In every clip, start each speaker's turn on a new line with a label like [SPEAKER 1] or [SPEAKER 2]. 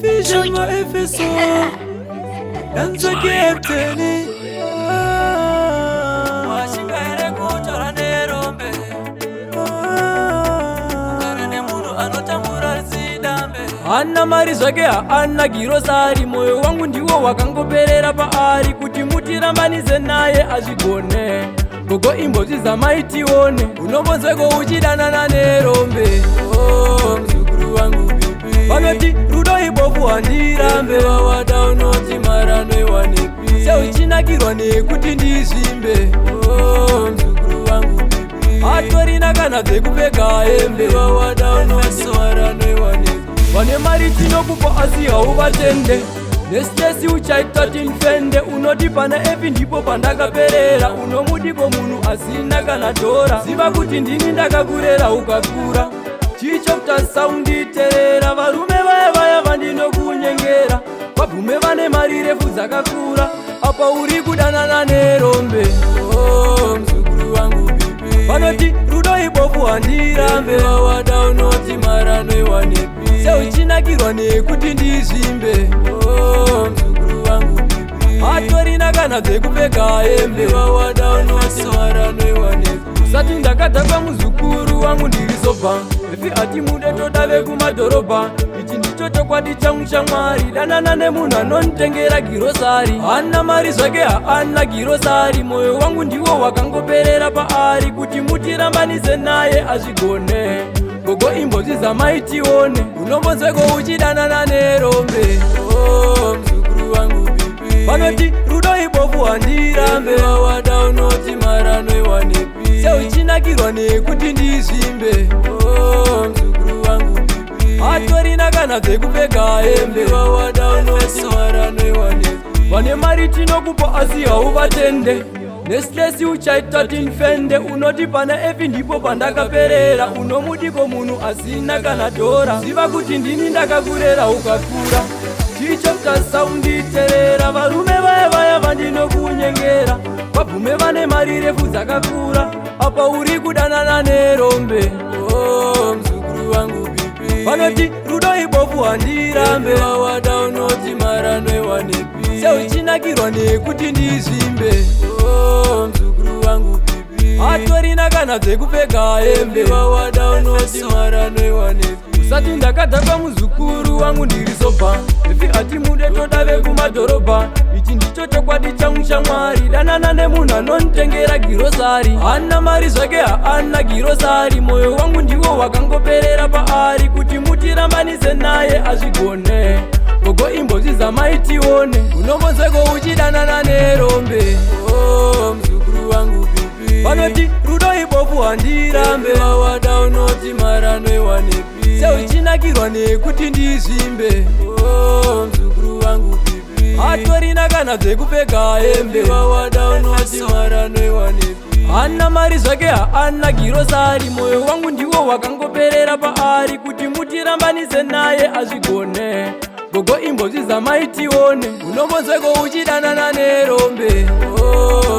[SPEAKER 1] Fijama Efeso Danza Captain Washinga ere kuchora nerombe Karane munu anotamura zidambe Anna mari zvake haana girosari moyo wangu ndiwo wakangoperera paari kuti mutirambanize naye azvigone gogo imbozvi zamaitione unombonzeko uchidanana nerombe mzukuru wangu bibi vanoti rudo ibofu handirambe wawada unoti maranwe wanepi seuchinakirwa nekuti ndizvimbe mzukuru wangu bibi hatorina kana dzekupfeka hembe wawada unoti maranwe wanepi vane mari tinokupa asi hauvatende nestresi uchaita timfende unoti pana epi ndipo pandakaperera unomudipo munhu asina kana tora ziva kuti ndini ndakakurera ukakura chicho kutasaunditerera varume vaya vandinokunyengera vabvume vane mari refu dzakakura apa uri kudanana nerombe mzukuru wangu bibi vanoti rudo ibofu handirambe wawada unoti maranwe wanepi seuchinakirwa nekuti ndizvimbe mzukuru wangu bibi hatorina kana dzekupfeka hembe wawada unoti maranwe wanepi usati ndakadhakwa muzukuru wangu ndirizobva efi ati mude toda vekumadhorobha ichi ndicho chokwadi changu chamwari danana nemunhu anonditengera girosari haana mari zvake haana girosari moyo wangu ndiwo wakangoperera paari kuti mutirambanise naye azvigone gogo imbozvi zamaitione unombonzeko uchidanana nerombe mzukuru wangu bibi vanoti rudo ibofu handirambe wawada unoti maranwe wanepi seuchinakirwa nekuti ndizvimbe mzukuru wangu bibi hatorina kana dzekupfeka hembe wawada unoti maranwe wanepi vane mari tinokupa asi hauvatende nestresi uchaita timfende unoti pana epi ndipo pandakaperera unomudipo munhu asina kana tora ziva kuti ndini ndakakurera ukakura chicho kutasaunditerera varume vaya vandinokunyengera vabvume vane mari refu dzakakura apa uri kudanana nerombe mzukuru wangu bibi vanoti rudo ibofu handirambe wawada unoti maranwe wanepi seuchinakirwa nekuti ndizvimbe mzukuru wangu bibi hatorina kana dzekupfeka hembe wawada unoti maranwe wanepi usati ndakadhakwa muzukuru wangu ndirizobva efi ati mude toda vekumadhorobha ichi ndicho chokwadi changu chamwari danana nemunhu anonditengera girosari haana mari zvake haana girosari moyo wangu ndiwo wakangoperera paari kuti mutirambanise naye azvigone gogo imbozvi zamaitione unombonzeko uchidanana nerombe mzukuru wangu bibi vanoti rudo ibofu handirambe wawada unoti maranwe wanepi seuchinakirwa nekuti ndizvimbe mzukuru wangu bibi hatorina kana dzekupfeka hembe wawada unoti maranwe wanepi haana mari zvake haana girosari moyo wangu ndiwo wakangoperera paari kuti mutirambanise naye azvigone gogo imbozvi zamaitione unombonzeko uchidanana nerombe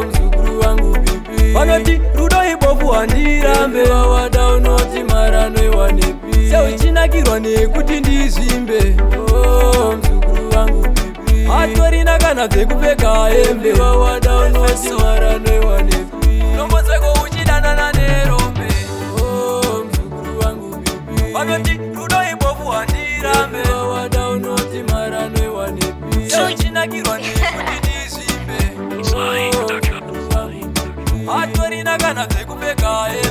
[SPEAKER 1] mzukuru wangu bibi vanoti rudo ibofu handirambe wawada unoti maranwe wanepi seuchinakirwa nekuti ndizvimbe mzukuru wangu bibi hatorina kana dzekupfeka hembe wawada unoti maranwe wanepi unombonzeko uchidanana nerombe mzukuru wangu bibi vanoti rudo ibofu handirambe wawada unoti maranwe wanepi seuchinakirwa nekuti ndizvimbe hatorina kana dzekupfeka hembe